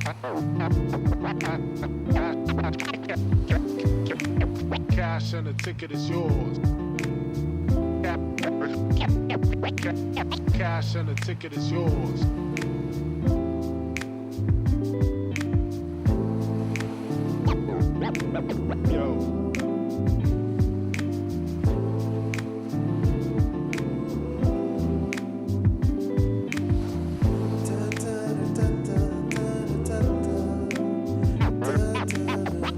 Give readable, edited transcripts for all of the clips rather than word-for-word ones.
Cash and the ticket is yours. Cash and the ticket is yours. Yo.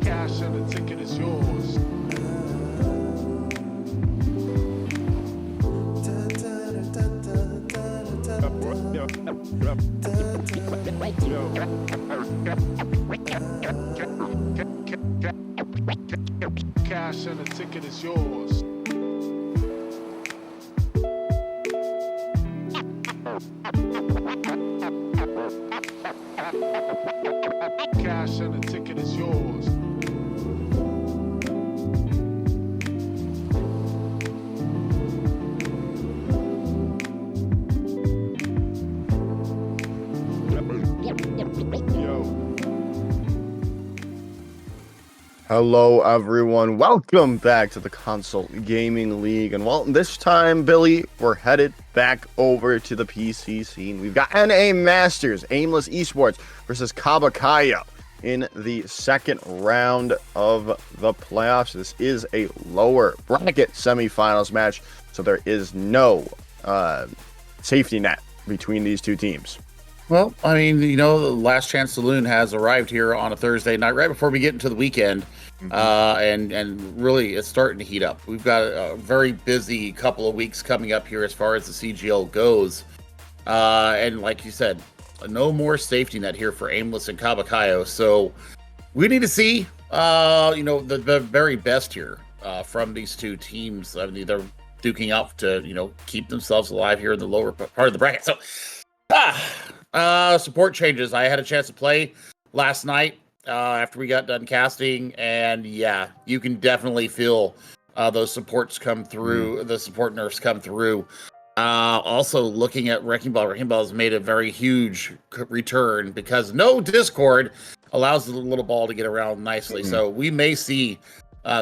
Cash and the ticket is yours. Cash and the ticket is yours. Cash and the ticket is yours. Hello everyone, welcome back to the Console Gaming League, and well, this time, Billy, we're headed back over to the PC scene. We've got NA Masters, Aimless eSports versus Kaba Kayio in the second round of the playoffs. This is a lower bracket semifinals match, so there is no safety net between these two teams. Well, I mean, you know, the Last Chance Saloon has arrived here on a Thursday night, right before we get into the weekend, and really it's starting to heat up. We've got a very busy couple of weeks coming up here as far as the CGL goes, and like you said, no more safety net here for Aimless and Kaba Kayio. So we need to see, you know, the very best here from these two teams. I mean, they're duking out to, you know, keep themselves alive here in the lower part of the bracket. So, support changes. I had a chance to play last night after we got done casting, and yeah, you can definitely feel those supports come through, the support nerfs come through. Also, looking at Wrecking Ball has made a very huge return because no Discord allows the little ball to get around nicely. So we may see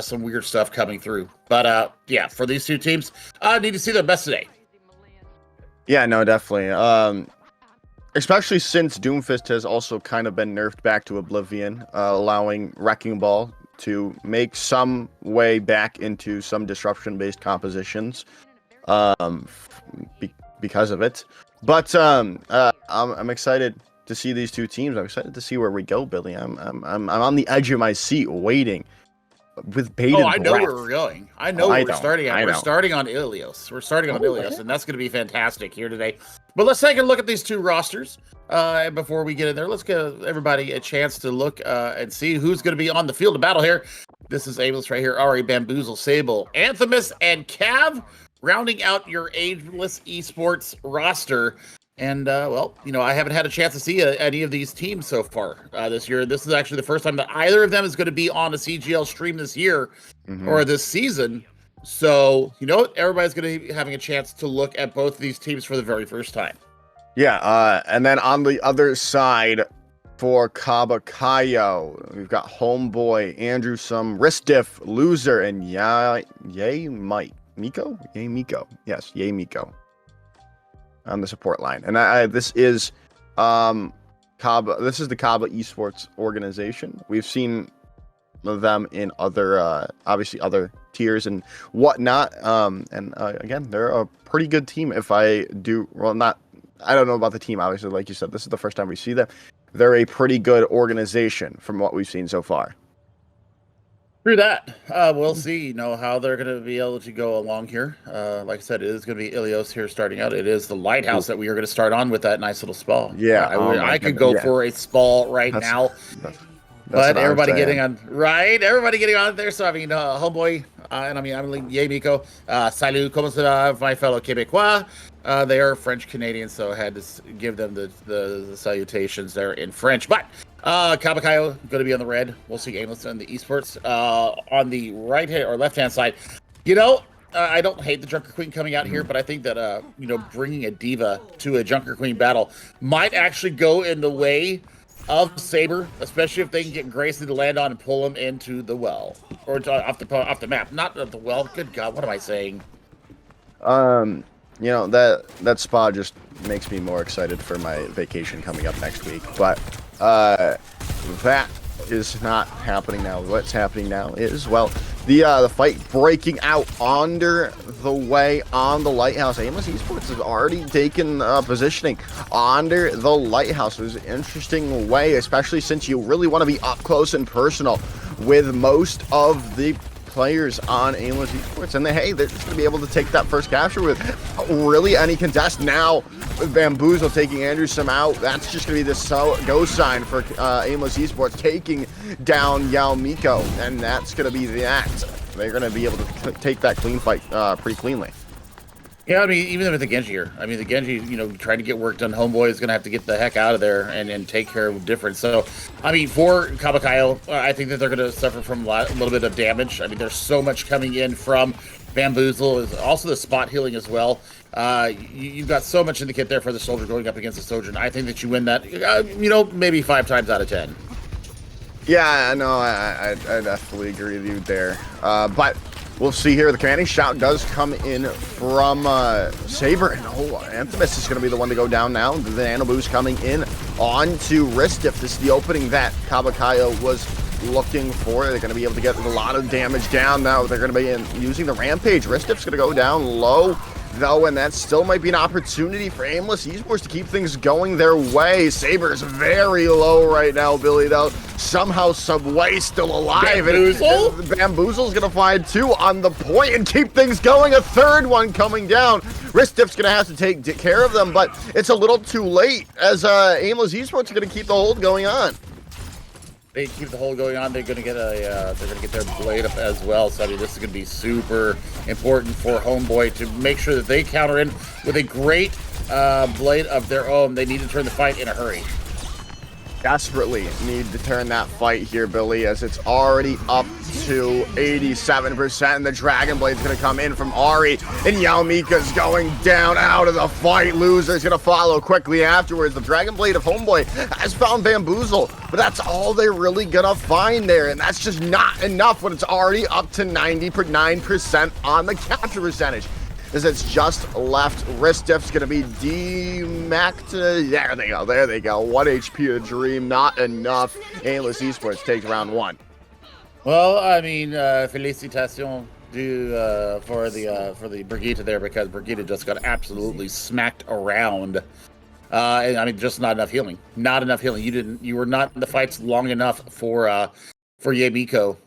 some weird stuff coming through. But yeah, for these two teams, I need to see their best today. Yeah, no, definitely. Especially since Doomfist has also kind of been nerfed back to Oblivion, allowing Wrecking Ball to make some way back into some disruption-based compositions because of it. But I'm excited to see these two teams. I'm excited to see where we go, Billy. I'm on the edge of my seat waiting with bated breath. I know where we're going. I know where we're starting at. We're starting on Ilios. We're starting on Ilios, and that's going to be fantastic here today. But let's take a look at these two rosters. And before we get in there, let's give everybody a chance to look and see who's going to be on the field of battle here. This is Aimless right here. Ari, Bamboozle, Sable, Anthemus, and Cav, rounding out your Aimless eSports roster. And, well, you know, I haven't had a chance to see any of these teams so far this year. This is actually the first time that either of them is going to be on a CGL stream this year or this season. So, you know, everybody's going to be having a chance to look at both of these teams for the very first time. Yeah, and then on the other side for Kaba Kayio, we've got Homeboy, Andrew, some Ristiff, Loser, and Yay Miko? Yes, Yay Miko on the support line. And this is Kaba. This is the Kaba eSports organization. We've seen them in other, obviously other tiers and whatnot. And again, they're a pretty good team. I don't know about the team, obviously, like you said, this is the first time we see them. They're a pretty good organization from what we've seen so far. Through that, we'll see, you know, how they're going to be able to go along here. Like I said, it is going to be Ilios here starting out. It is the Lighthouse that we are going to start on with that nice little spell. Yeah, I could go for a spell now. But everybody getting on there. So I mean, Homeboy, and I mean, Yay Miko, salut, comment ça va, my fellow Québécois. They are French Canadians, so I had to give them the salutations there in French. But Kaba Kayio going to be on the red. We'll see Aimless on the esports on the right hand or left hand side. You know, I don't hate the Junker Queen coming out here, but I think that you know, bringing a diva to a Junker Queen battle might actually go in the way of Saber, especially if they can get Gracie to land on and pull him into the well or off the map, not the well. Good God, what am I saying? You know, that spa just makes me more excited for my vacation coming up next week. But that is not happening now. What's happening now is, well, the fight breaking out under the way on the lighthouse. Aimless eSports has already taken positioning under the lighthouse. It was an interesting way, especially since you really want to be up close and personal with most of the players on Aimless eSports, and hey, they're just going to be able to take that first capture with really any contest. Now, with Bamboozle taking Anderson out, that's just going to be the go sign for Aimless eSports taking down Yao Miko, and that's going to be that. They're going to be able to take that clean fight pretty cleanly. Yeah, I mean, even with the Genji here, I mean, the Genji, you know, trying to get work done, Homeboy is going to have to get the heck out of there and take care of difference. So, I mean, for Kaba Kayio, I think that they're going to suffer from a little bit of damage. I mean, there's so much coming in from Bamboozle, is also the spot healing as well. You've got so much in the kit there for the soldier going up against the soldier, and I think that you win that, you know, maybe 5 times out of 10. Yeah, no, I definitely agree with you there. But we'll see here. The commanding shout does come in from Saber, and Anthemis is going to be the one to go down now. The Nano Boost coming in onto Ristiff. This is the opening that Kaba Kayio was looking for. They're going to be able to get a lot of damage down now. They're going to be using the Rampage. Ristiff's going to go down low, though, and that still might be an opportunity for Aimless eSports to keep things going their way. Saber's very low right now, Billy, though. Somehow Subway's still alive. Bamboozle? And Bamboozle's going to find 2 on the point and keep things going. A third one coming down. Ristiff's going to have to take care of them, but it's a little too late as Aimless eSports are going to keep the hold going on. They keep the hold going on. They're going to get they're going to get their blade up as well. So I mean, this is going to be super important for Homeboy to make sure that they counter in with a great blade of their own. They need to turn the fight in a hurry. Desperately need to turn that fight here, Billy, as it's already up to 87%. And the Dragon Blade's going to come in from Ari, and Yao Mika's going down out of the fight. Loser's going to follow quickly afterwards. The Dragon Blade of Homeboy has found Bamboozle, but that's all they're really going to find there, and that's just not enough when it's already up to 99% on the capture percentage. As it's just left. Ristiff's going to be demacked. There they go. 1 HP a dream, not enough. Aimless eSports takes round 1. Well, I mean, félicitations for the Brigitte there, because Brigitte just got absolutely smacked around. And I mean, just not enough healing. Not enough healing. You were not in the fights long enough for Yamiko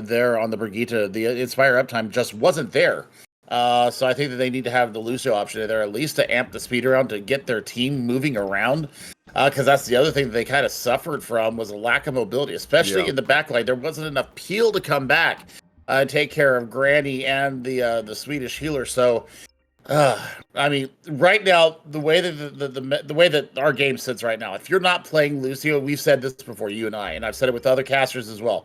there on the Brigitte. The Inspire uptime just wasn't there. So I think that they need to have the Lucio option there, at least to amp the speed around, to get their team moving around. Because that's the other thing that they kind of suffered from, was a lack of mobility, especially in the backline. There wasn't enough peel to come back and take care of Granny and the Swedish healer. So, I mean, right now, the way that the way that our game sits right now, if you're not playing Lucio, we've said this before, you and I've said it with other casters as well.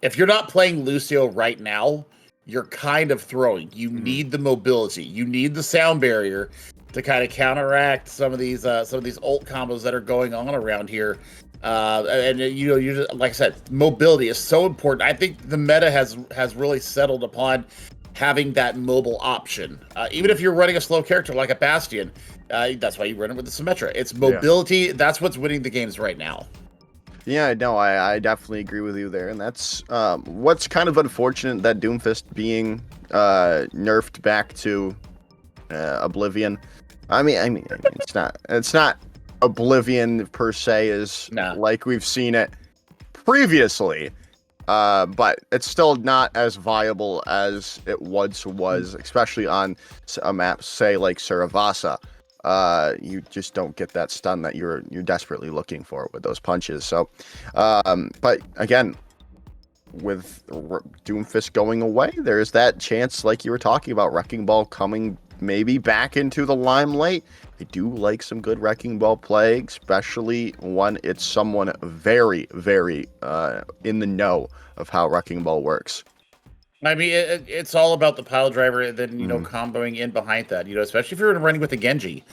If you're not playing Lucio right now, you're kind of throwing. You need the mobility. You need the sound barrier to kind of counteract some of these ult combos that are going on around here. And you know, you just, like I said, mobility is so important. I think the meta has really settled upon having that mobile option. Even if you're running a slow character like a Bastion, that's why you run it with the Symmetra. It's mobility. Yeah. That's what's winning the games right now. Yeah, no, I definitely agree with you there, and that's what's kind of unfortunate, that Doomfist being nerfed back to Oblivion. I mean, it's not Oblivion per se, is like we've seen it previously, but it's still not as viable as it once was, especially on a map, say like Saravasa. You just don't get that stun that you're desperately looking for with those punches. So, but again, with Doomfist going away, there's that chance, like you were talking about, Wrecking Ball coming maybe back into the limelight. I do like some good Wrecking Ball play, especially when it's someone very, very in the know of how Wrecking Ball works. I mean, it's all about the pile driver, and then, you know, comboing in behind that, you know, especially if you're running with a Genji.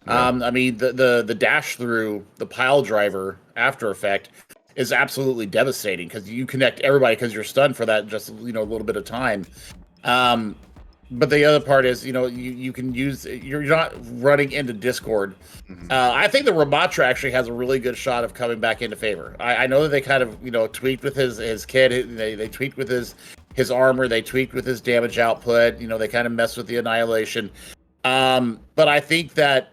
Yeah. I mean, the dash through the pile driver after effect is absolutely devastating because you connect everybody because you're stunned for that just a little bit of time. But the other part is, you can use you're not running into Discord. I think the Ramatra actually has a really good shot of coming back into favor. I know that they kind of tweaked with his kit. They tweaked with his armor. They tweaked with his damage output. They kind of messed with the annihilation. But I think that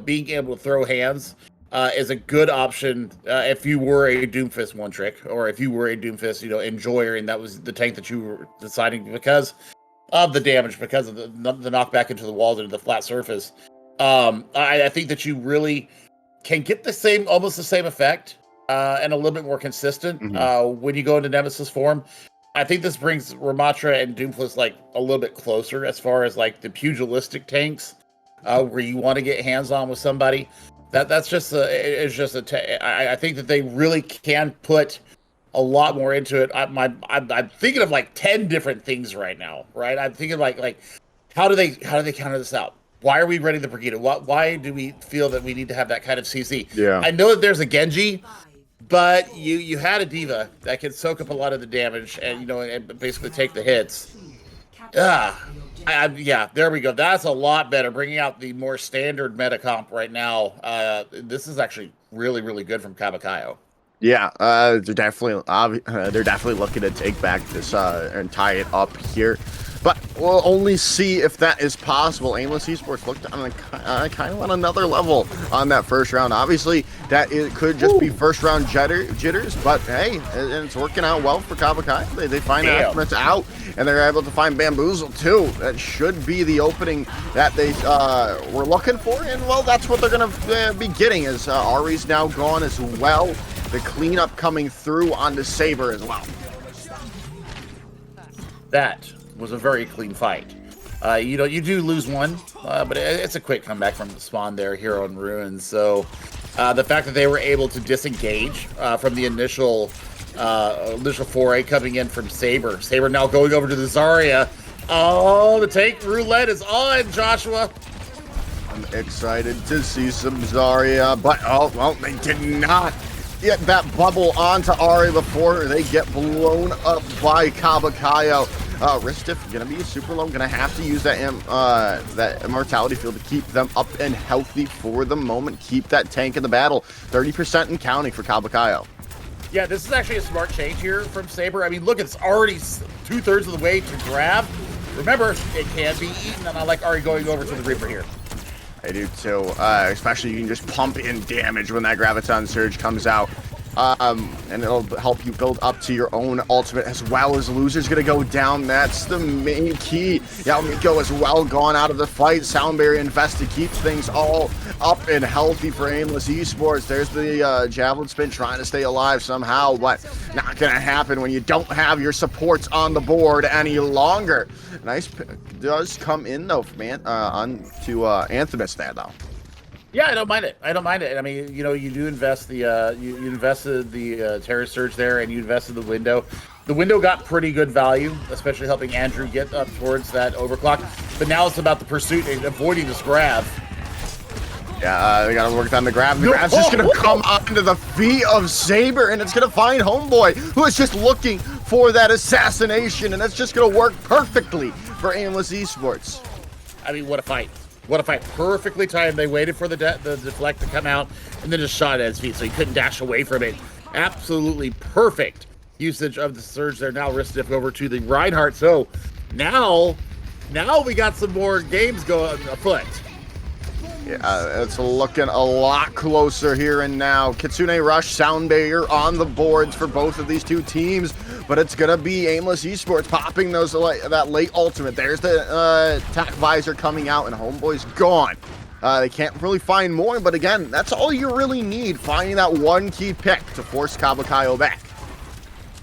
being able to throw hands is a good option if you were a Doomfist one trick, or if you were a Doomfist enjoyer, and that was the tank that you were deciding because of the damage, because of the knockback into the walls and the flat surface. I think that you really can get almost the same effect and a little bit more consistent when you go into Nemesis form. I think this brings Ramatra and Doomfist like a little bit closer as far as like the pugilistic tanks where you want to get hands on with somebody. That's just I think that they really can put a lot more into it. I'm thinking of like 10 different things right now, right? I'm thinking like how do they counter this out? Why are we running the Brigida? Why do we feel that we need to have that kind of CC? Yeah. I know that there's a Genji, but you had a Diva that can soak up a lot of the damage and and basically take the hits. Yeah, there we go. That's a lot better. Bringing out the more standard meta comp right now. This is actually really, really good from Kaba Kayio. Yeah, they're definitely looking to take back this and tie it up here, but we'll only see if that is possible. Aimless eSports looked on kind of on another level on that first round. Obviously, that it could just be first round jitters, but hey, and it's working out well for Kaba Kayio. They find estimates out, and they're able to find Bamboozle too. That should be the opening that they were looking for, and well, that's what they're gonna be getting. As Ari's now gone as well. The cleanup coming through onto Saber as well. That was a very clean fight. You do lose one, but it's a quick comeback from the spawn there, Hero and Ruins. So the fact that they were able to disengage from the initial foray coming in from Saber. Saber now going over to the Zarya. Oh, the tank roulette is on, Joshua. I'm excited to see some Zarya, but oh, well, they did not get that bubble onto Ari before they get blown up by Kaba Kayio. Ristif gonna be super low, gonna have to use that immortality field to keep them up and healthy for the moment. Keep that tank in the battle. 30% and counting for Kaba Kayio. Yeah, this is actually a smart change here from Saber. I mean, look, it's already 2/3 of the way to grab. Remember, it can be eaten, and I like Ari going over to the Reaper here. I do too, especially you can just pump in damage when that Graviton Surge comes out. And it'll help you build up to your own ultimate as well. As Loser's gonna go down. That's the main key. Yamiko as well gone out of the fight. Sound Barrier Invest to keep things all up and healthy for Aimless eSports. There's the Javelin Spin trying to stay alive somehow, but not gonna happen when you don't have your supports on the board any longer. Nice pick does come in though, man, on to Anthemis there though. Yeah, I don't mind it. I mean, you do invest you invested the Terror Surge there, and you invested the window. The window got pretty good value, especially helping Andrew get up towards that overclock. But now it's about the pursuit and avoiding this grab. Yeah, they gotta work on the grab. The grab's just gonna come onto the feet of Saber, and it's gonna find Homeboy, who is just looking for that assassination, and that's just gonna work perfectly for Aimless eSports. I mean, what a fight. What a fight. Perfectly timed. They waited for the deflect to come out and then just shot at his feet so he couldn't dash away from it. Absolutely perfect usage of the surge there. Now Ristif over to the Reinhardt. So now we got some more games going afoot. Yeah, it's looking a lot closer here and now. Kitsune Rush, Sound Barrier on the boards for both of these two teams, but it's gonna be Aimless eSports popping those that late ultimate. There's the attack visor coming out, and Homeboy's gone. They can't really find more, but again, that's all you really need, finding that one key pick to force Kaba Kayio back.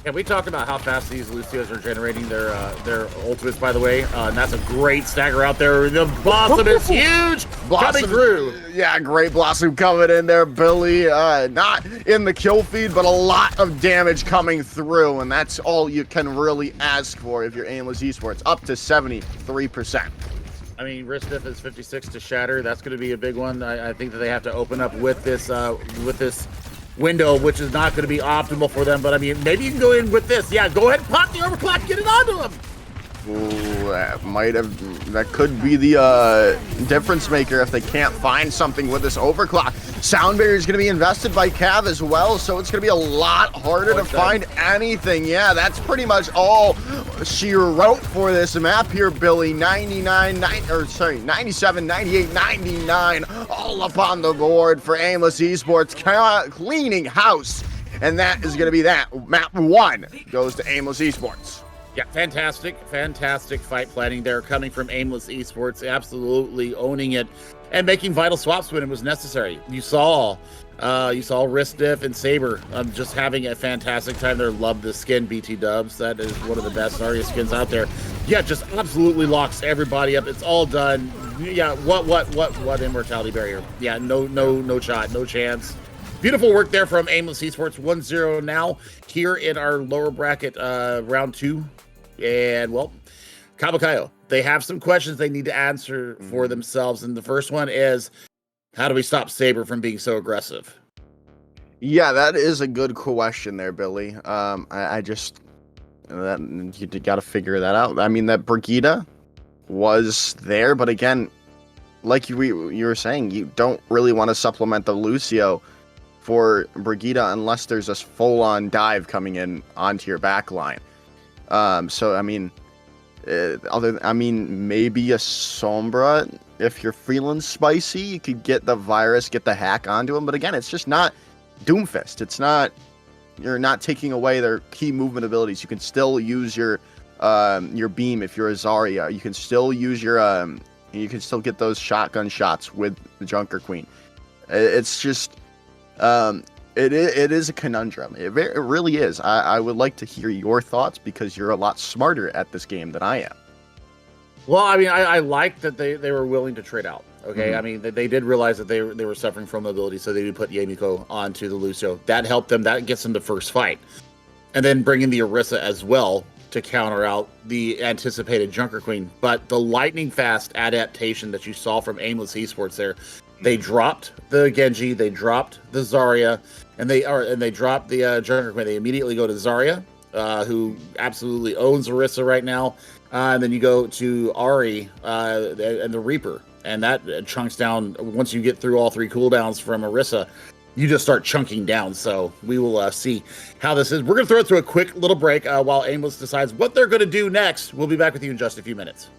And we talked about how fast these Lucios are generating their ultimates, by the way. And that's a great stagger out there. The Blossom is huge. Coming through. Yeah, great Blossom coming in there, Billy. Not in the kill feed, but a lot of damage coming through. And that's all you can really ask for if you're Aimless eSports. Up to 73%. I mean, Ristiff is 56 to shatter. That's going to be a big one. I think that they have to open up with this window, which is not going to be optimal for them. But I mean, maybe you can go in with this. Yeah, go ahead and pop the overclock, get it onto him. Ooh, that could be the difference maker if they can't find something with this overclock. Sound barrier is going to be invested by Cav as well, so it's going to be a lot harder to find anything. Yeah, that's pretty much all she wrote for this map here, Billy. 97, 98, 99, all up on the board for Aimless eSports, cleaning house. And that is going to be that. Map 1 goes to Aimless eSports. Yeah, fantastic fight planning there coming from Aimless eSports, absolutely owning it and making vital swaps when it was necessary. You saw Ristiff and Saber just having a fantastic time there. Love the skin, BT Dubs. That is one of the best Zarya skins out there. Yeah, just absolutely locks everybody up. It's all done. Yeah, what immortality barrier? Yeah, no shot, no chance. Beautiful work there from Aimless eSports. 1-0 now here in our lower bracket round 2. And, well, Kaba Kayio, they have some questions they need to answer for themselves. And the first one is, how do we stop Saber from being so aggressive? Yeah, that is a good question there, Billy. I just, you got to figure that out. I mean, that Brigitte was there, but again, like you were saying, you don't really want to supplement the Lucio for Brigitte unless there's a full-on dive coming in onto your back line. So I mean, maybe a Sombra if you're feeling spicy, you could get the virus, get the hack onto him. But again, it's just not Doomfist. It's not. You're not taking away their key movement abilities. You can still use your beam if you're a Zarya. You can still use your You can still get those shotgun shots with the Junker Queen. It's just. It is a conundrum. It really is. I would like to hear your thoughts because you're a lot smarter at this game than I am. Well, I mean, I like that they were willing to trade out. Okay, I mean, they did realize that they were suffering from mobility, so they would put Yamiko onto the Lucio. That helped them. That gets them the first fight. And then bring in the Orisa as well to counter out the anticipated Junker Queen. But the lightning fast adaptation that you saw from Aimless eSports there, they dropped the Genji, they dropped the Zarya, and they dropped the Junker Queen. They immediately go to Zarya, who absolutely owns Orisa right now. And then you go to Ahri and the Reaper, and that chunks down. Once you get through all 3 cooldowns from Orisa, you just start chunking down. So we will see how this is. We're going to throw it through a quick little break while Aimless decides what they're going to do next. We'll be back with you in just a few minutes.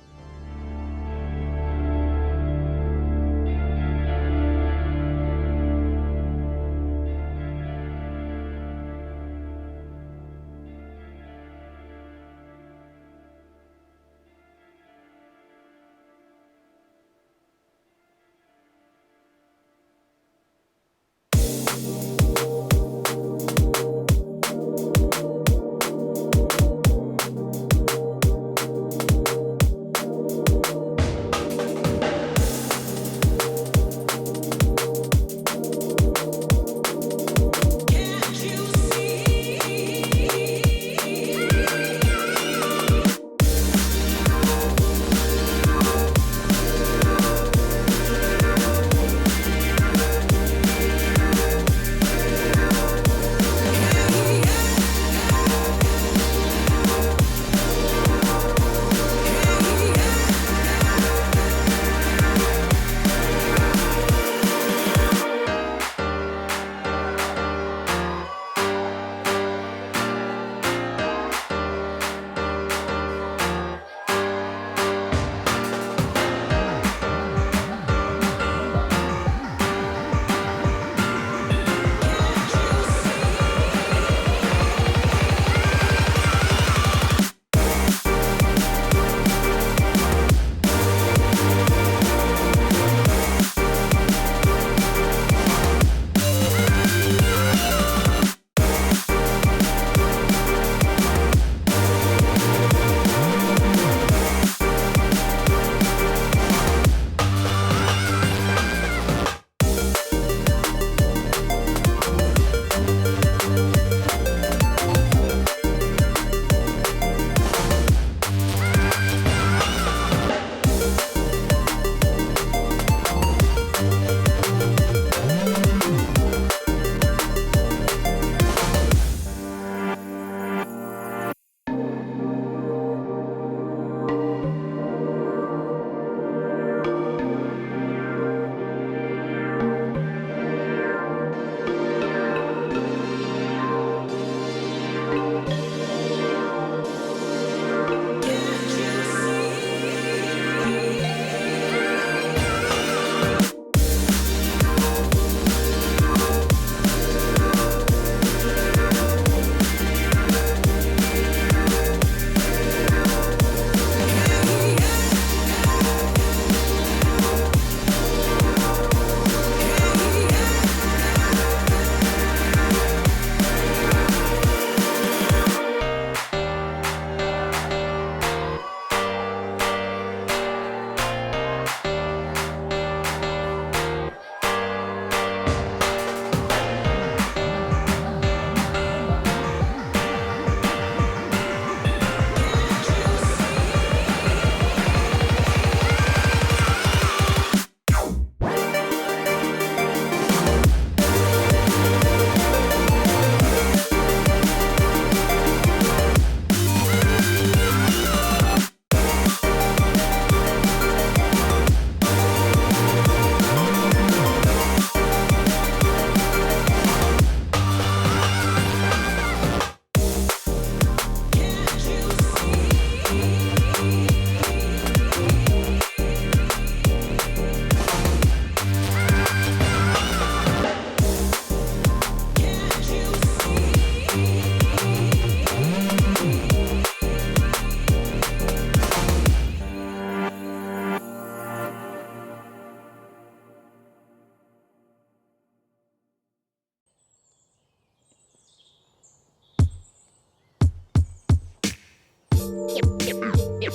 Yeah.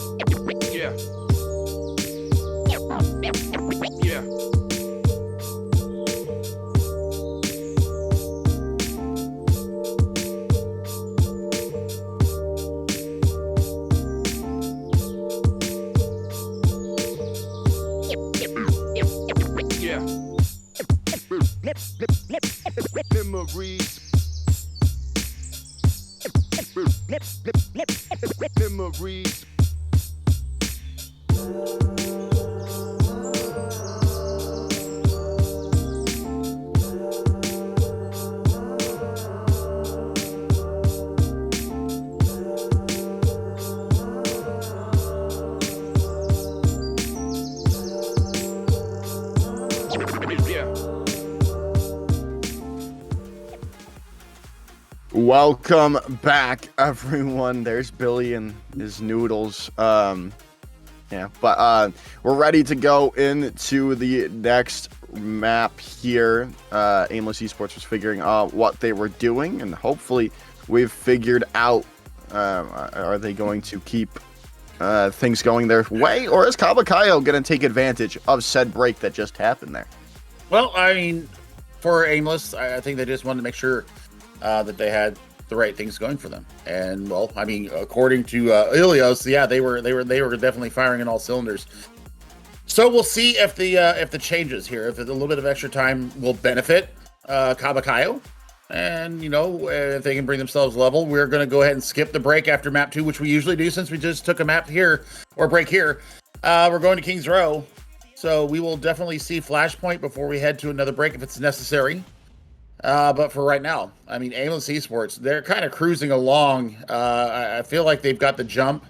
Yeah. Yeah. Memories. Memories. Welcome back, everyone. There's Billy and his noodles. Yeah, but we're ready to go into the next map here. Aimless eSports was figuring out what they were doing, and hopefully we've figured out, are they going to keep things going their way, or is Kaba Kayio going to take advantage of said break that just happened there? Well, I mean, for Aimless, I think they just wanted to make sure that they had the right things going for them. And well, I mean, according to Ilios, yeah, they were definitely firing in all cylinders. So we'll see if the changes here, if a little bit of extra time will benefit Kaba Kayio. And you know, if they can bring themselves level, we're going to go ahead and skip the break after map 2, which we usually do since we just took a map here or break here. We're going to King's Row, so we will definitely see Flashpoint before we head to another break if it's necessary. But for right now, I mean, Aimless eSports, they're kind of cruising along. I feel like they've got the jump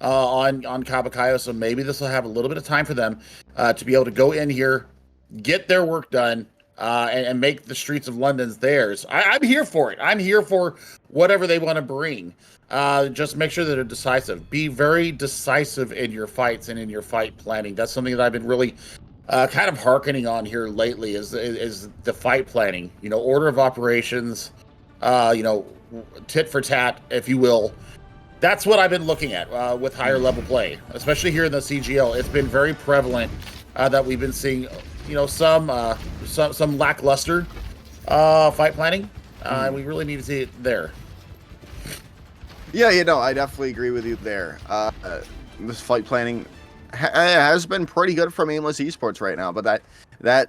on Kaba Kayio, so maybe this will have a little bit of time for them to be able to go in here, get their work done, and make the streets of London's theirs. I'm here for it. I'm here for whatever they want to bring. Just make sure that they're decisive. Be very decisive in your fights and in your fight planning. That's something that I've been really kind of hearkening on here lately is the fight planning, you know, order of operations, you know, tit for tat, if you will. That's what I've been looking at with higher level play, especially here in the CGL. It's been very prevalent that we've been seeing, you know, some lackluster fight planning. We really need to see it there. Yeah, you know, I definitely agree with you there. This fight planning has been pretty good from Aimless eSports right now, but that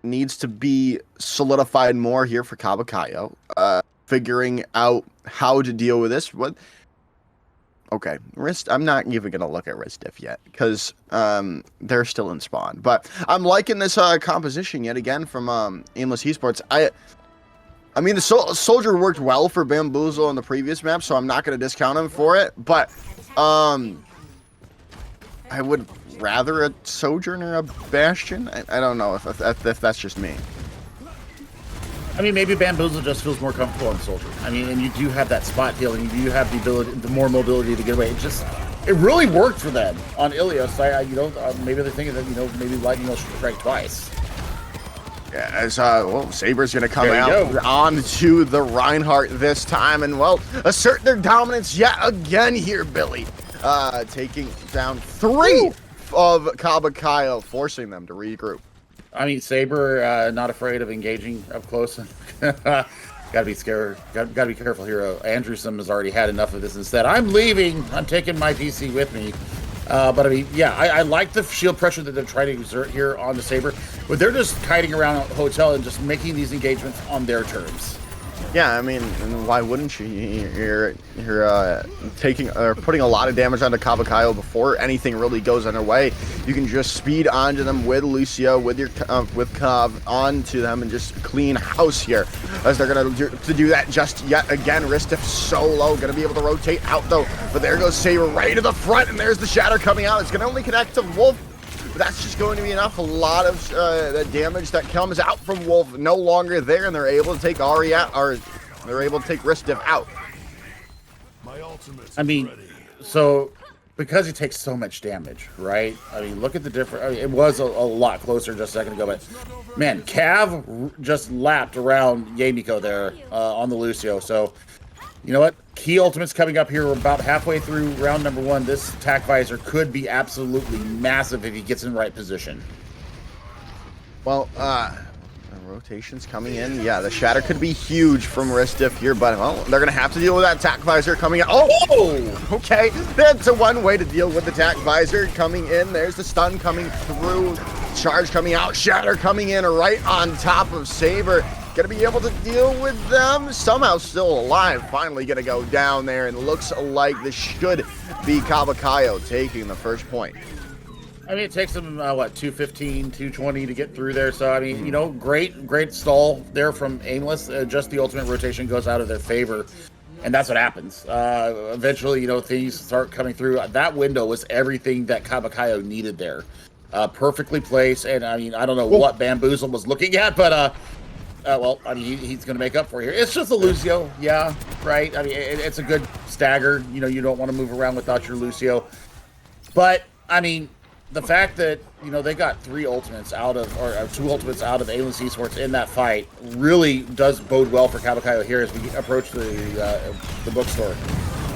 needs to be solidified more here for Kaba Kayio. Figuring out how to deal with this. Okay, I'm not even gonna look at Ristiff yet because they're still in spawn. But I'm liking this composition yet again from Aimless eSports. I mean, the soldier worked well for Bamboozle on the previous map, so I'm not gonna discount him for it. But I would rather a Sojourner a Bastion. I don't know if that's just me. I mean, maybe Bamboozle just feels more comfortable on Soldier. I mean, and you do have that spot healing. You do have the ability, the more mobility to get away. It really worked for them on Ilios. You know, maybe they're thinking that, you know, maybe Lightning will strike twice. Yeah, as well, Saber's gonna come out onto the Reinhardt this time, and well, assert their dominance yet again here, Billy. Taking down 3 of Kaba Kayio, forcing them to regroup. I mean, Saber not afraid of engaging up close. Gotta be scared. Gotta be careful here. Andrewson has already had enough of this. Instead, I'm leaving. I'm taking my PC with me. But I mean, yeah, I like the shield pressure that they're trying to exert here on the Saber, but they're just kiting around a hotel and just making these engagements on their terms. Yeah, I mean, why wouldn't you? You're taking or putting a lot of damage onto Kaba Kayio before anything really goes underway. You can just speed onto them with Lucio, with your with Kav onto them, and just clean house here. As they're gonna do that just yet again. Ristiff solo gonna be able to rotate out though, but there goes Saber right to the front, and there's the Shatter coming out. It's gonna only connect to Wolf. That's just going to be enough. A lot of the damage that comes out from Wolf no longer there, and they're able to take Ari out, or they're able to take Ristiff out. I mean, so because he takes so much damage, right? I mean, look at the difference. I mean, it was a lot closer just a second ago, but man, Cav just lapped around Yamiko there on the Lucio. So You know what? Key ultimates coming up here. We're about halfway through round number 1. This attack visor could be absolutely massive if he gets in the right position. Well, rotations coming in. Yeah, the shatter could be huge from Ristiff here, but well, they're gonna have to deal with that attack visor coming in. Oh, okay. That's one way to deal with the attack visor coming in. There's the stun coming through, charge coming out, shatter coming in right on top of Saber. Gonna be able to deal with them. Somehow still alive. Finally gonna go down there, and looks like this should be Kaba Kayio taking the first point. I mean, it takes them, 215, 220 to get through there. So, I mean, you know, great stall there from Aimless. Just the ultimate rotation goes out of their favor, and that's what happens. Eventually, you know, things start coming through. That window was everything that Kaba Kayio needed there. Perfectly placed, and, I mean, I don't know what Bamboozle was looking at, but, well, I mean, he's going to make up for it here. It's just a Lucio, yeah, right? I mean, it's a good stagger. You know, you don't want to move around without your Lucio. But, I mean, the fact that, you know, they got 3 ultimates out of, or 2 ultimates out of Aimless eSports in that fight really does bode well for Kaba Kayio here as we approach the bookstore.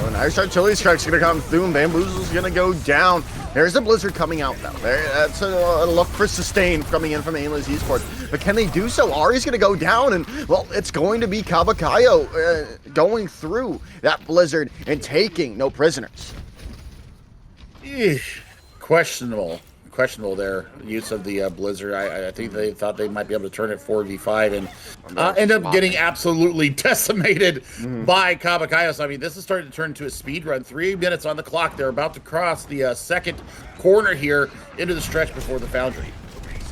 Oh, nice artillery strike's going to come through, and Bamboozle's going to go down. There's the Blizzard coming out, though. That's a look for sustain coming in from Aimless eSports. But can they do so? Ari's going to go down, and, well, it's going to be Kaba Kayio going through that Blizzard and taking no prisoners. Questionable their use of the Blizzard. I think they thought they might be able to turn it 4v5 and end up getting absolutely decimated by Kaba Kayio. So, I mean, this is starting to turn into a speed run. 3 minutes on the clock. They're about to cross the second corner here into the stretch before the Foundry.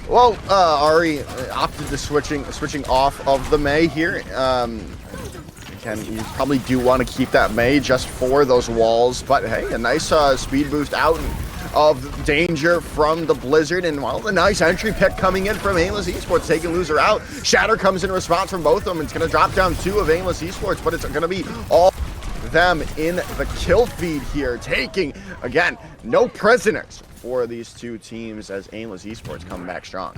Well, Ari opted to switching off of the May here. Again, you probably do want to keep that May just for those walls, but hey, a nice speed boost out of danger from the Blizzard, and well, a nice entry pick coming in from Aimless eSports, taking Loser out. Shatter comes in response from both of them. It's going to drop down 2 of Aimless eSports, but it's going to be all them in the kill feed here, taking, again, no prisoners for these 2 teams as Aimless eSports come back strong.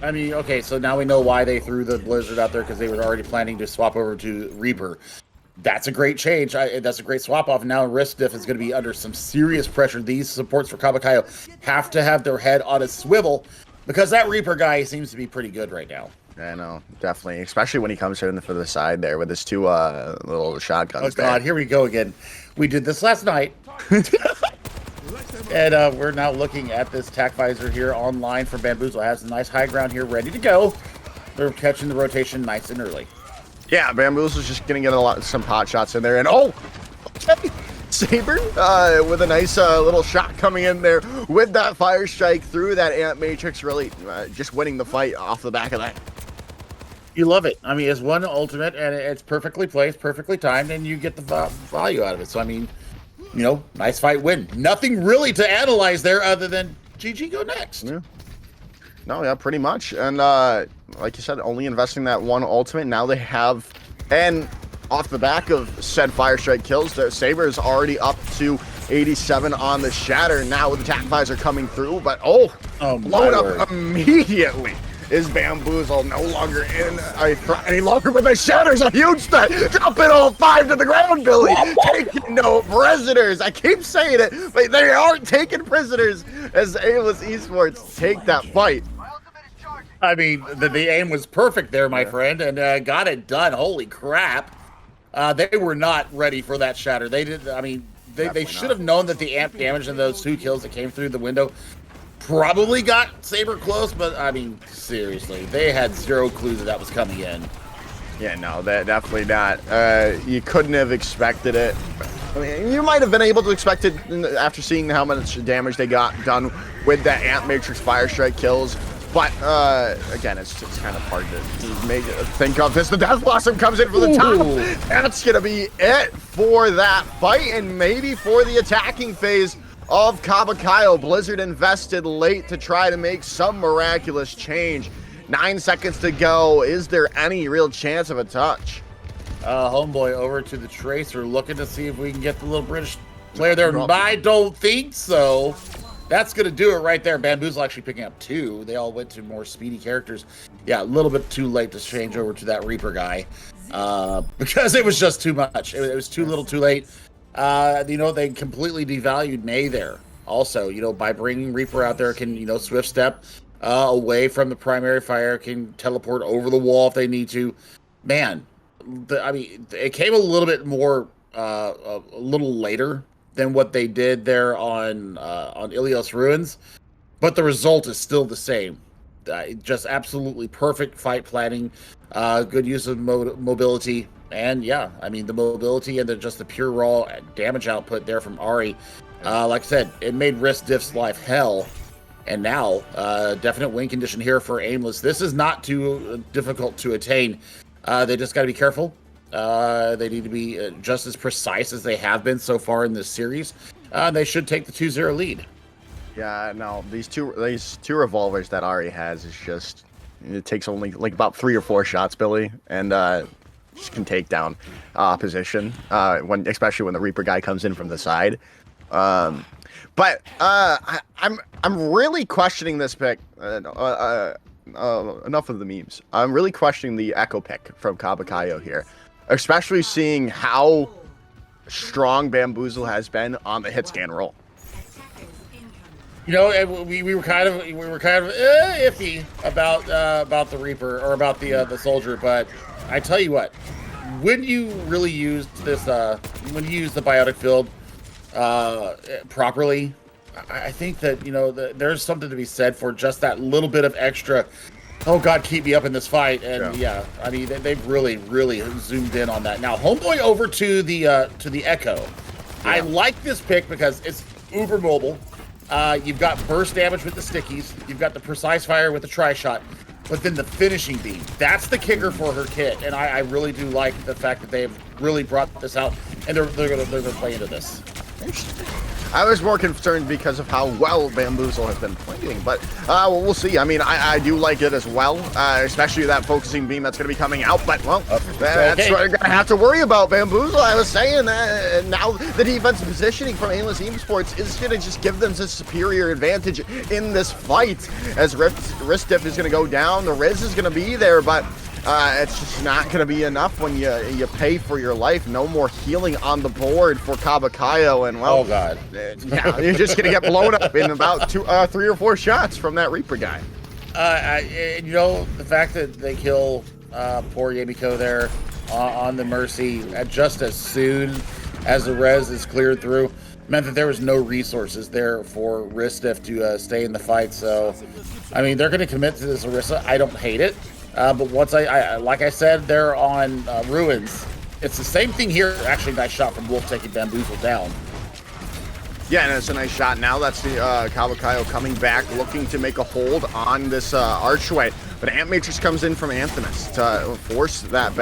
I mean, okay, so now we know why they threw the Blizzard out there, because they were already planning to swap over to Reaper. That's a great change. That's a great swap off. Now Ristiff is going to be under some serious pressure. These supports for Kaba Kayio have to have their head on a swivel, because that Reaper guy seems to be pretty good right now. I know, definitely, especially when he comes in for the side there with his 2 little shotguns. Oh God, here we go again. We did this last night. And we're now looking at this tack visor here online for Bamboozle. Has a nice high ground here ready to go. They're catching the rotation nice and early. Yeah, Bamboozle's just going to get some pot shots in there. And okay. Saber with a nice little shot coming in there with that fire strike through that Ant Matrix, really just winning the fight off the back of that. You love it. I mean, it's one ultimate, and it's perfectly placed, perfectly timed, and you get the value out of it. So, I mean, you know, nice fight win. Nothing really to analyze there other than GG, go next. Yeah. No, yeah, pretty much. And like you said, only investing that 1 ultimate. Now they have, and off the back of said fire strike kills, their Saber is already up to 87 on the shatter. Now with the attack visor coming through, but blown up immediately. Is Bamboozle no longer in a threat any longer, but the shatter's a huge threat. Dropping all 5 to the ground, Billy. Taking no prisoners. I keep saying it, but they aren't taking prisoners as Aimless eSports take that fight. I mean, the aim was perfect there, my friend, and got it done. Holy crap. They were not ready for that shatter. They did. I mean, they should have known that the amp damage in those 2 kills that came through the window probably got Saber close, but I mean, seriously, they had 0 clue that was coming in. Yeah, no, that definitely not. You couldn't have expected it. I mean, you might have been able to expect it after seeing how much damage they got done with that Ant Matrix fire strike kills. But again, it's kind of hard to make think of this. The Death Blossom comes in for the top. That's gonna be it for that fight, and maybe for the attacking phase of Kaba Kayio. Blizzard invested late to try to make some miraculous change. 9 seconds to go. Is there any real chance of a touch? Homeboy over to the Tracer, looking to see if we can get the little British player there. I don't think so. That's going to do it right there. Bamboozle actually picking up 2. They all went to more speedy characters. Yeah, a little bit too late to change over to that Reaper guy. because it was just too much. It was too little, too late. They completely devalued May there. Also, by bringing Reaper out there, can swift step away from the primary fire, can teleport over the wall if they need to. Man, it came a little bit more, a little later than what they did there on Ilios Ruins, but the result is still the same. Just absolutely perfect fight planning, good use of mobility, and the mobility and the pure raw damage output there from Ahri. Like I said, it made Ristdiff's life hell, and now definite win condition here for Aimless. This is not too difficult to attain. They just got to be careful. They need to be just as precise as they have been so far in this series. They should take the 2-0 lead. Yeah, no, these two revolvers that Ahri has is just, it takes only like about 3 or 4 shots, Billy, and just can take down opposition especially when the Reaper guy comes in from the side. But I'm really questioning this pick. Enough of the memes. I'm really questioning the Echo pick from Kaba Kayio here, especially seeing how strong Bamboozle has been on the hit scan roll. We were kind of iffy about the Reaper or about the Soldier, but I tell you what, when you really use this, when you use the biotic field properly, I think that there's something to be said for just that little bit of extra. Oh God, keep me up in this fight, and they've really zoomed in on that. Now, Homeboy over to the Echo. Yeah. I like this pick because it's uber mobile. You've got burst damage with the stickies. You've got the precise fire with the tri-shot. But then the finishing beam, that's the kicker for her kit. And I really do like the fact that they've really brought this out, and they're gonna play into this. I was more concerned because of how well Bamboozle has been playing, but we'll see. I mean, I do like it as well, especially that focusing beam that's going to be coming out, but, that's what we're going to have to worry about, Bamboozle. I was saying that now the defensive positioning from Aimless eSports is going to just give them a superior advantage in this fight, as Ristdiff is going to go down, the Riz is going to be there, but it's just not going to be enough when you pay for your life. No more healing on the board for Kaba Kayio, and oh God, you're just going to get blown up in about 3 or 4 shots from that Reaper guy. The fact that they kill poor Yamiko there on the Mercy just as soon as the res is cleared through meant that there was no resources there for Ristdiff to stay in the fight. So, I mean, they're going to commit to this Orisa. I don't hate it. But once like I said, they're on Ruins. It's the same thing here. Actually, nice shot from Wolf taking Bamboozle down. Yeah, and it's a nice shot. Now that's the Kaba Kayio coming back, looking to make a hold on this archway. But Ant Matrix comes in from Anthemus to force that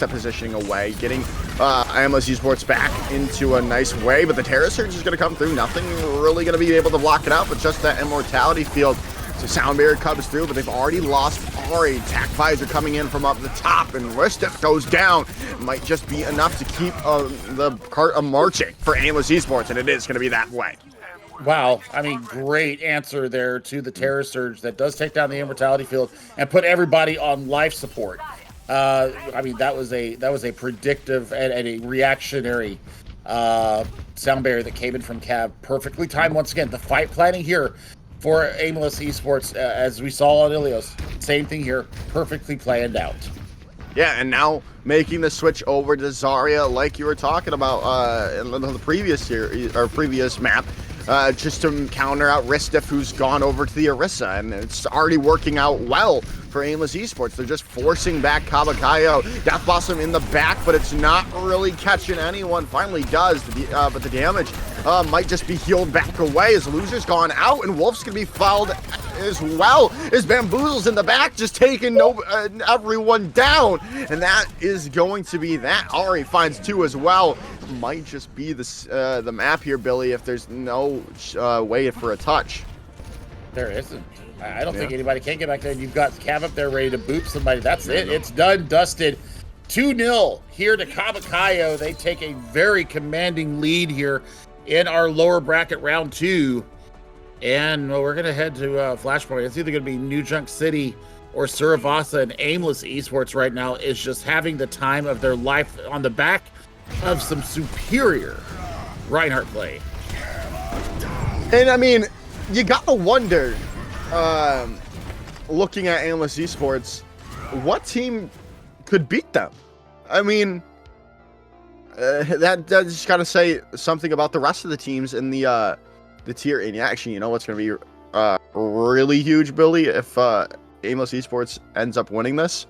positioning away, getting Aimless eSports back into a nice way. But the Terror Surge is going to come through. Nothing really going to be able to block it out, but just that Immortality Field. So Sound Barrier comes through, but they've already lost Ahri. Tac Visor coming in from up the top, and Ristdiff goes down. Might just be enough to keep the cart marching for Aimless eSports, and it is going to be that way. Wow, I mean, great answer there to the Terror Surge that does take down the Immortality Field and put everybody on life support. That was a predictive and a reactionary Sound Barrier that came in from Cab. Perfectly timed once again. The fight planning here for Aimless eSports, as we saw on Ilios, same thing here, perfectly planned out. Yeah, and now making the switch over to Zarya, like you were talking about in the previous series or previous map, just to counter out Ristdiff, who's gone over to the Orisa, and it's already working out well for Aimless eSports. They're just forcing back Kaba Kayio. Death Blossom in the back, but it's not really catching anyone. Finally does, but the damage might just be healed back away as Loser's gone out, and Wolf's gonna be fouled as well as Bamboozle's in the back, just taking everyone down, and that is going to be that. Ahri finds 2 as well. Might just be the map here, Billy, if there's no way for a touch. There isn't. I don't think anybody can get back there. You've got Cav up there ready to boop somebody. That's it. It's done, dusted. 2-0 here to Kaba Kayio. They take a very commanding lead here in our lower bracket round 2. And we're going to head to Flashpoint. It's either going to be New Junk City or Suravasa and Aimless eSports right now is just having the time of their life on the back of some superior Reinhardt play. And I mean, you gotta wonder, looking at Aimless eSports, what team could beat them? I mean, that just gotta say something about the rest of the teams in the tier. And actually, you know what's gonna be really huge, Billy, if Aimless eSports ends up winning this?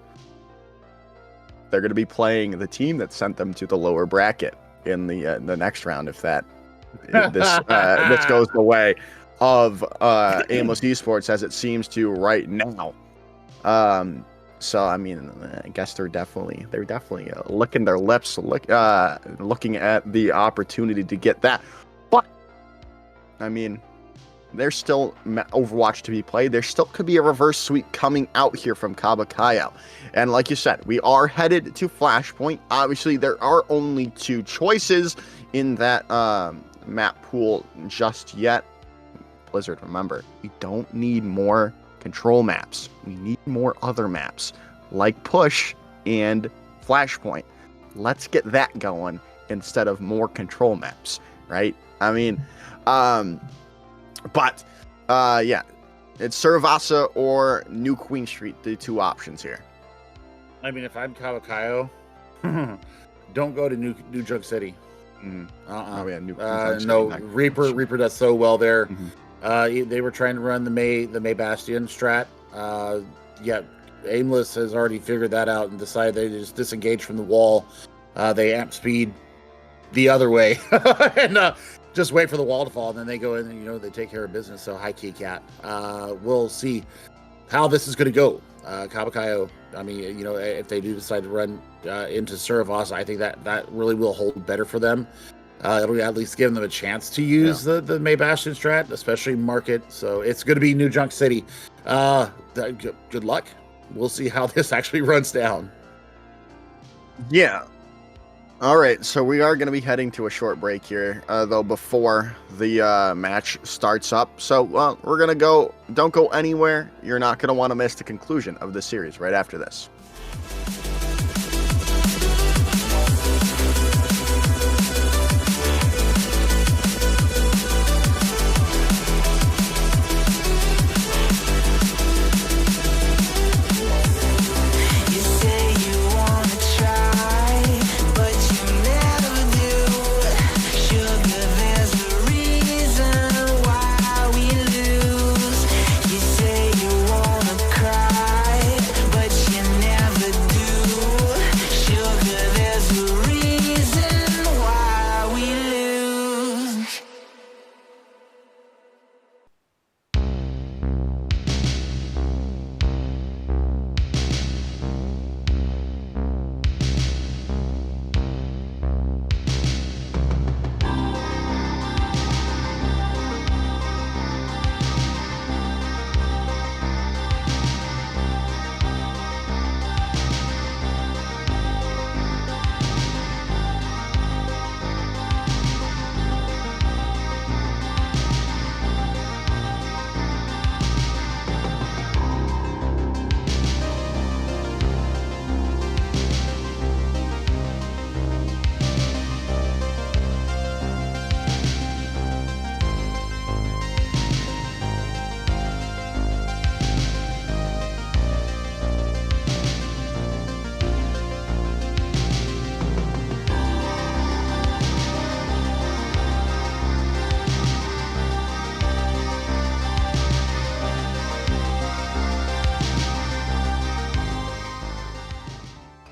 They're gonna be playing the team that sent them to the lower bracket in the next round. If this goes the way of Aimless eSports as it seems to right now. So I mean, I guess they're definitely licking their lips, looking at the opportunity to get that. But I mean, there's still Overwatch to be played. There still could be a reverse sweep coming out here from Kaba Kayio. And like you said, we are headed to Flashpoint. Obviously, there are only 2 choices in that map pool just yet. Blizzard, remember, we don't need more control maps. We need more other maps like Push and Flashpoint. Let's get that going instead of more control maps, right? I mean, but yeah, it's Suravasa or New Queen Street, the 2 options here. I mean, if I'm Kaba Kayio, don't go to New Junk City. Mm-hmm. Oh yeah, no, Reaper does so well there. Mm-hmm. They were trying to run the May Bastion strat. Yeah, Aimless has already figured that out and decided they just disengage from the wall. They amp speed the other way and just wait for the wall to fall, and then they go in and they take care of business. So high key cat. We'll see how this is going to go. Kaba Kayio, I mean, if they do decide to run into Suravasa, I think that really will hold better for them. It'll at least give them a chance to use the May Bastion strat, especially market. So it's going to be New Junk City. Good luck. We'll see how this actually runs down. Yeah. All right, so we are going to be heading to a short break here, though, before the match starts up. So we're going to go. Don't go anywhere. You're not going to want to miss the conclusion of this series right after this.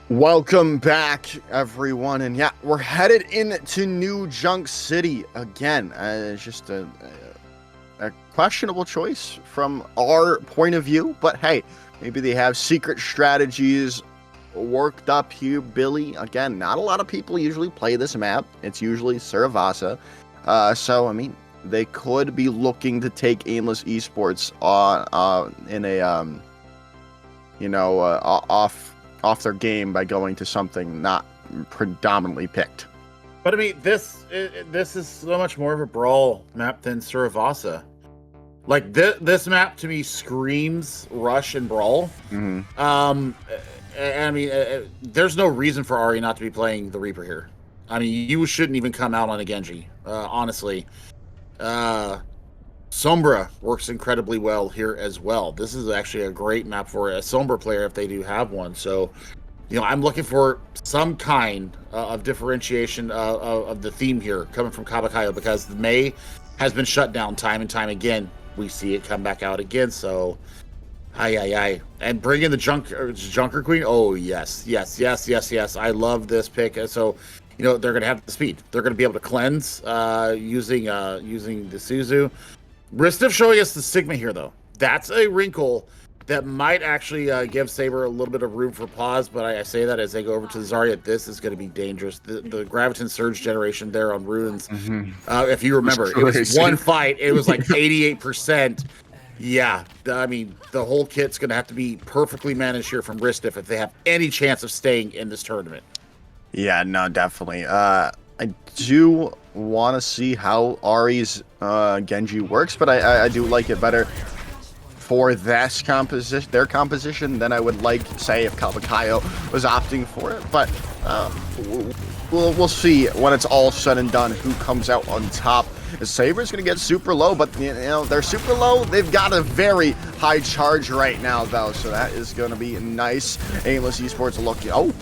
Welcome back, everyone, and yeah, we're headed into New Junk City again. It's just a questionable choice from our point of view, but hey, maybe they have secret strategies worked up here, Billy. Again, not a lot of people usually play this map. It's usually Suravasa, so I mean, they could be looking to take Aimless eSports in a off their game by going to something not predominantly picked. But I mean, this is so much more of a brawl map than Suravasa. Like this map to me screams rush and brawl. I mean, there's no reason for Ari not to be playing the Reaper here. I mean, you shouldn't even come out on a Genji, honestly. Sombra works incredibly well here as well. This is actually a great map for a Sombra player if they do have one. So, you know, I'm looking for some kind of differentiation of the theme here coming from Kaba Kayio, because the Mei has been shut down time and time again. We see it come back out again. So, and bring in the Junker Queen. Oh, yes. I love this pick. So, you know, they're going to have the speed. They're going to be able to cleanse using the Suzu. Ristiff showing us the Sigma here, though. That's a wrinkle that might actually give Saber a little bit of room for pause, but I say that as they go over to the Zarya. This is going to be dangerous. The Graviton Surge generation there on Runes. If you remember, it was one fight. It was like 88%. Yeah, I mean, the whole kit's going to have to be perfectly managed here from Ristiff if they have any chance of staying in this tournament. Yeah, no, definitely. I do want to see how Ari's Genji works, but I do like it better for this composition, their composition, than I would like, say, if Kaba Kayio was opting for it. But we'll see when it's all said and done who comes out on top. Saber's going to get super low, but you know, they're super low. They've got a very high charge right now, though, so that is going to be nice. Aimless eSports looking. No,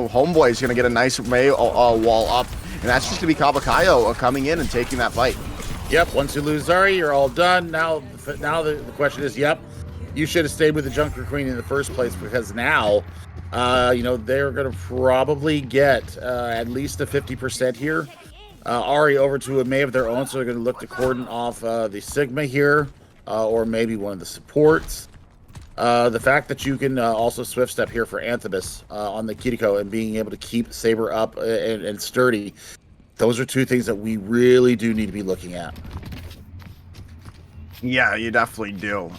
Homeboy is going to get a nice Mei wall up, and that's just going to be Kaba Kayio coming in and taking that fight. Yep, once you lose Zari, you're all done. Now the question is, yep, you should have stayed with the Junker Queen in the first place, because now, you know, they're going to probably get at least a 50% here. Ari over to a Mei of their own, so they're going to look to cordon off the Sigma here, or maybe one of the supports. The fact that you can also Swift Step here for Anthebus on the Kiriko and being able to keep Saber up and sturdy, those are two things that we really do need to be looking at. Yeah, you definitely do.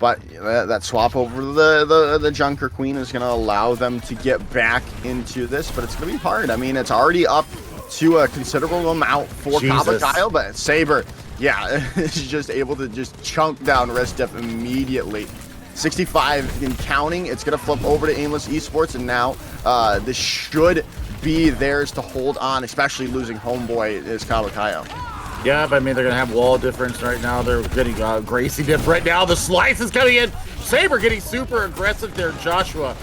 But that swap over the Junker Queen is going to allow them to get back into this, but it's going to be hard. I mean, it's already up to a considerable amount for Kaba Kayio, but Saber, yeah, is just able to just chunk down Ristiff immediately. 65 and counting. It's going to flip over to Aimless eSports, and now this should be theirs to hold on, especially losing Homeboy is Kaba Kayio. Yeah, but I mean, they're going to have wall difference right now. They're getting Gracie diff right now. The slice is coming in. Saber getting super aggressive there, Joshua.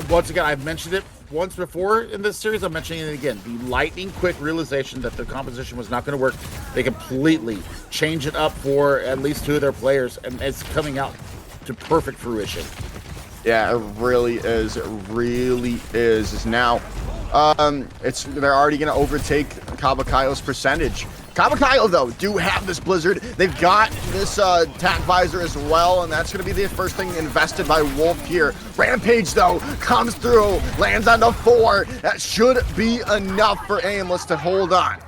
Once again, I've mentioned it once before in this series. I'm mentioning it again. The lightning quick realization that the composition was not going to work. They completely change it up for at least two of their players, and it's coming out to perfect fruition. Yeah, it really is. It really is. Now, they're already going to overtake Kaba Kayio's percentage. Kaba Kayio, though, do have this Blizzard. They've got this tack visor as well, and that's going to be the first thing invested by Wolf here. Rampage, though, comes through, lands on the 4. That should be enough for Aimless to hold on.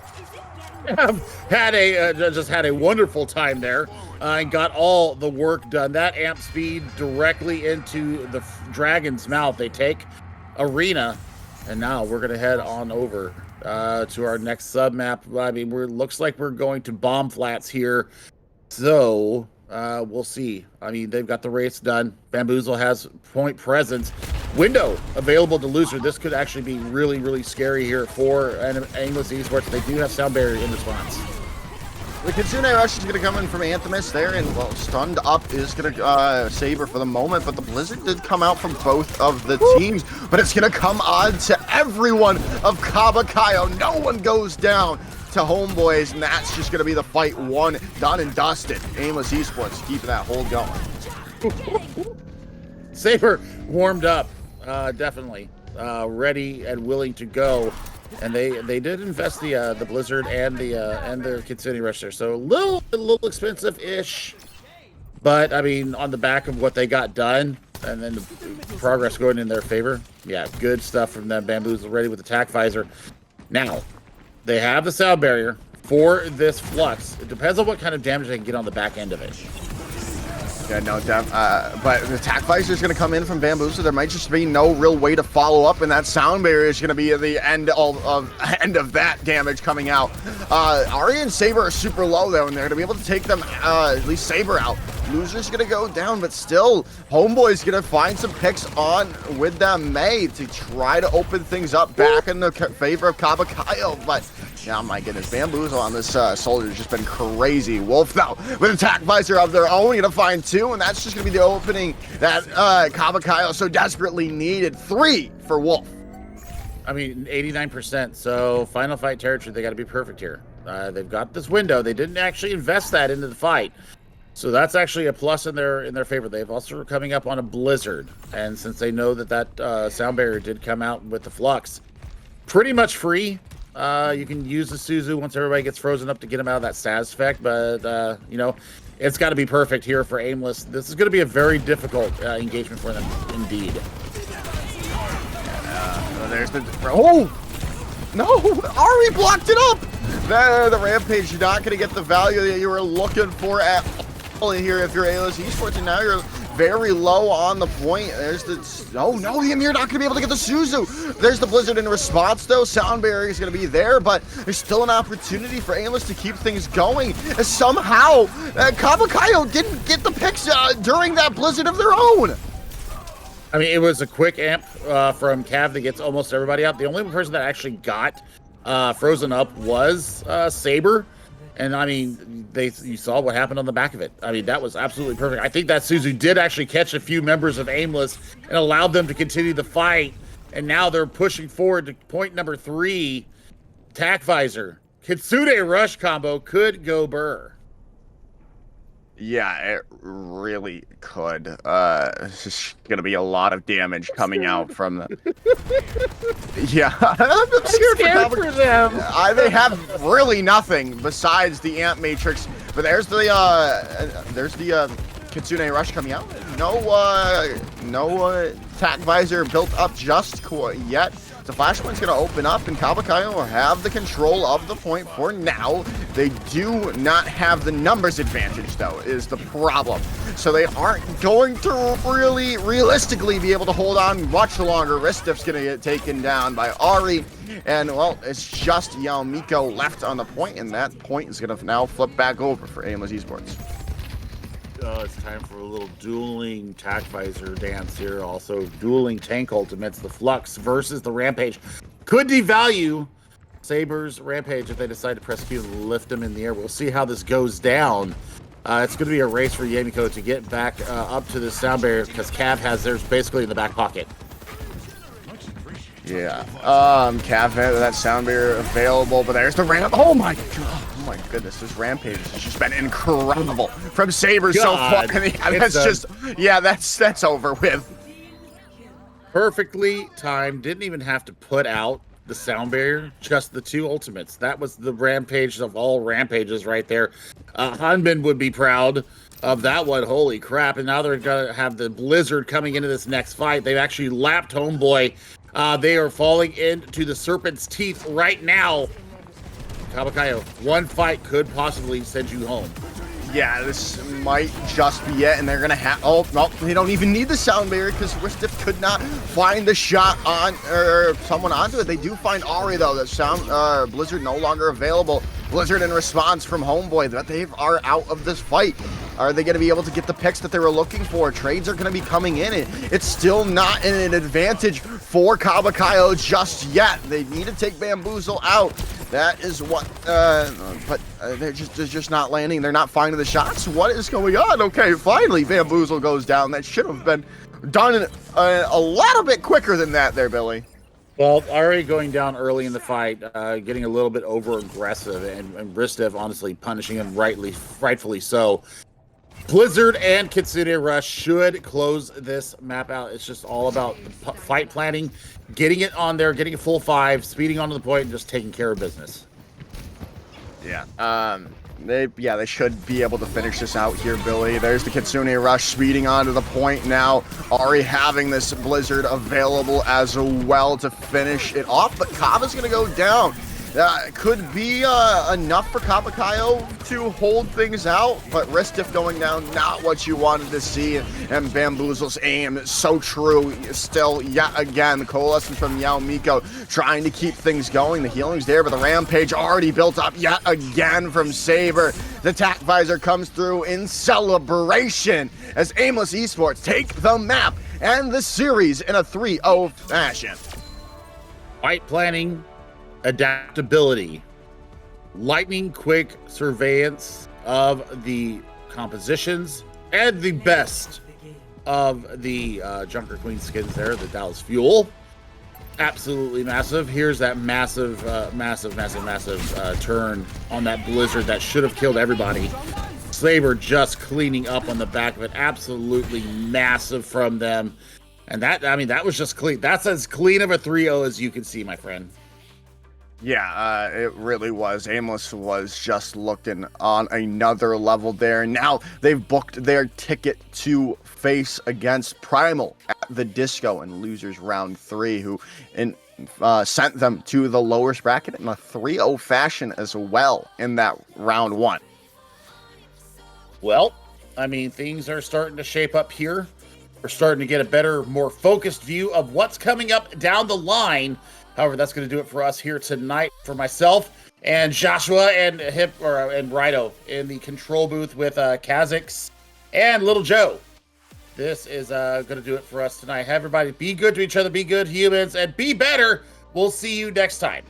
Just had a wonderful time there and got all the work done. That amp speed directly into the dragon's mouth. They take Arena, and now we're going to head on over to our next sub map. I mean, looks like we're going to Bomb Flats here, so we'll see. I mean, they've got the race done. Bamboozle has point presence. Window available to Loser. This could actually be really, really scary here for Aimless eSports. They do have sound barrier in response. The Kitsune Rush is going to come in from Anthemis there, and, well, stunned up is going to Saber for the moment, but the Blizzard did come out from both of the teams, but it's going to come on to everyone of Kaba Kayio. No one goes down to Homeboys, and that's just going to be the fight one, done and dusted. Aimless eSports keeping that hold going. Saber warmed up, definitely, ready and willing to go. And they did invest the Blizzard and the Kitsune Rush there, so a little expensive-ish, but I mean, on the back of what they got done, and then the progress going in their favor, yeah, good stuff from them. Bamboozle ready with the tack visor. Now they have the sound barrier for this flux. It depends on what kind of damage they can get on the back end of it. Yeah, no, but the attack visor is going to come in from Bamboozle. There might just be no real way to follow up, and that sound barrier is going to be at the end of that damage coming out. Ari and Saber are super low though, and they're going to be able to take them, at least Saber out. Loser's going to go down, but still, Homeboy's going to find some picks on with them May to try to open things up back in the favor of Kaba Kayio, but oh my goodness, Bamboozle on this soldier has just been crazy. Wolf though, with attack visor of their own, going to find 2, and that's just going to be the opening that Kaba Kayio so desperately needed. 3 for Wolf. I mean, 89%. So final fight territory, they got to be perfect here. They've got this window. They didn't actually invest that into the fight. So that's actually a plus in their favor. They've also coming up on a blizzard, and since they know that sound barrier did come out with the flux, pretty much free. You can use the Suzu once everybody gets frozen up to get them out of that Saz effect, but you know, it's got to be perfect here for Aimless. This is going to be a very difficult engagement for them, indeed. There's the no, Ari blocked it up. The Rampage, you're not going to get the value that you were looking for at all here if you're Aimless eSports, and now you're very low on the point. There's the no, you're not going to be able to get the Suzu. There's the Blizzard in response though. Sound barrier is going to be there, but there's still an opportunity for Aimless to keep things going. As somehow Kaba Kayio didn't get the picks during that Blizzard of their own. I mean, it was a quick amp from Cav that gets almost everybody out. The only person that actually got frozen up was Saber. And I mean, you saw what happened on the back of it. I mean, that was absolutely perfect. I think that Suzu did actually catch a few members of Aimless and allowed them to continue the fight. And now they're pushing forward to point number 3, attack visor. Kitsune rush combo could go burr. Yeah, it really could. It's just gonna be a lot of damage coming out from the. Yeah, I'm scared for them. They have really nothing besides the Amp Matrix. But there's the Kitsune rush coming out. No attack visor built up just yet. The flashpoint's going to open up, and Kaba Kayio will have the control of the point for now. They do not have the numbers advantage, though, is the problem. So they aren't going to really realistically be able to hold on much longer. Ristiff's going to get taken down by Ari, and, well, it's just Yamiko left on the point, and that point is going to now flip back over for Aimless eSports. It's time for a little dueling attack visor dance here. Also, dueling tank ultimates. The Flux versus the Rampage could devalue Saber's Rampage if they decide to press Q and lift him in the air. We'll see how this goes down. It's going to be a race for Yamiko to get back up to the sound barrier because Cav has theirs basically in the back pocket. Yeah. Cav, that sound barrier available, but there's the ramp. Oh my god. Oh my goodness, this Rampage has just been incredible from Saber so far. Yeah, that's over with. Perfectly timed. Didn't even have to put out the sound barrier, just the 2 ultimates. That was the Rampage of all Rampages right there. Hanbin would be proud of that one. Holy crap. And now they're going to have the Blizzard coming into this next fight. They've actually lapped Homeboy. They are falling into the Serpent's Teeth right now. Kaba Kayio, one fight could possibly send you home. Yeah, this might just be it, and they're gonna have. Oh no, they don't even need the sound barrier because Ristiff could not find the shot on or someone onto it. They do find Ari though. The sound Blizzard no longer available. Blizzard in response from Homeboy, but they are out of this fight. Are they going to be able to get the picks that they were looking for? Trades are going to be coming in. It's still not an advantage for Kaba Kayio just yet. They need to take Bamboozle out. That is what, but they're just not landing. They're not finding the shots. What is going on? Okay, finally Bamboozle goes down. That should have been done a little bit quicker than that there, Billy. Well, already going down early in the fight, getting a little bit over aggressive, and Ristev honestly punishing him rightfully so. Blizzard and Kitsune Rush should close this map out. It's just all about the fight planning, getting it on there, getting a full 5, speeding onto the point, and just taking care of business. Yeah. They should be able to finish this out here, Billy. There's the Kitsune Rush speeding onto the point now. Ari having this Blizzard available as well to finish it off, but Kaba's going to go down. Could be enough for Kaba Kayio to hold things out, but Ristiff going down, not what you wanted to see, and Bamboozle's aim is so true. Still, yet again, Coalescence from Yao Miko trying to keep things going. The healing's there, but the Rampage already built up yet again from Saber. The Tac Visor comes through in celebration as Aimless eSports take the map and the series in a 3-0 fashion. Fight planning, adaptability, lightning quick surveillance of the compositions, and the best of the Junker Queen skins there, the Dallas Fuel. Absolutely massive. Here's that massive turn on that Blizzard that should have killed everybody. Saber just cleaning up on the back of it. Absolutely massive from them. And that, I mean, that was just clean. That's as clean of a 3-0 as you can see, my friend. Yeah, it really was. Aimless was just looking on another level there. Now they've booked their ticket to face against Primal at the Disco in Losers Round 3, who sent them to the lowest bracket in a 3-0 fashion as well in that round 1. Well, I mean, things are starting to shape up here. We're starting to get a better, more focused view of what's coming up down the line. However, that's going to do it for us here tonight. For myself and Joshua and and Rido in the control booth with Khazix and Little Joe. This is going to do it for us tonight. Have everybody be good to each other, be good humans, and be better. We'll see you next time.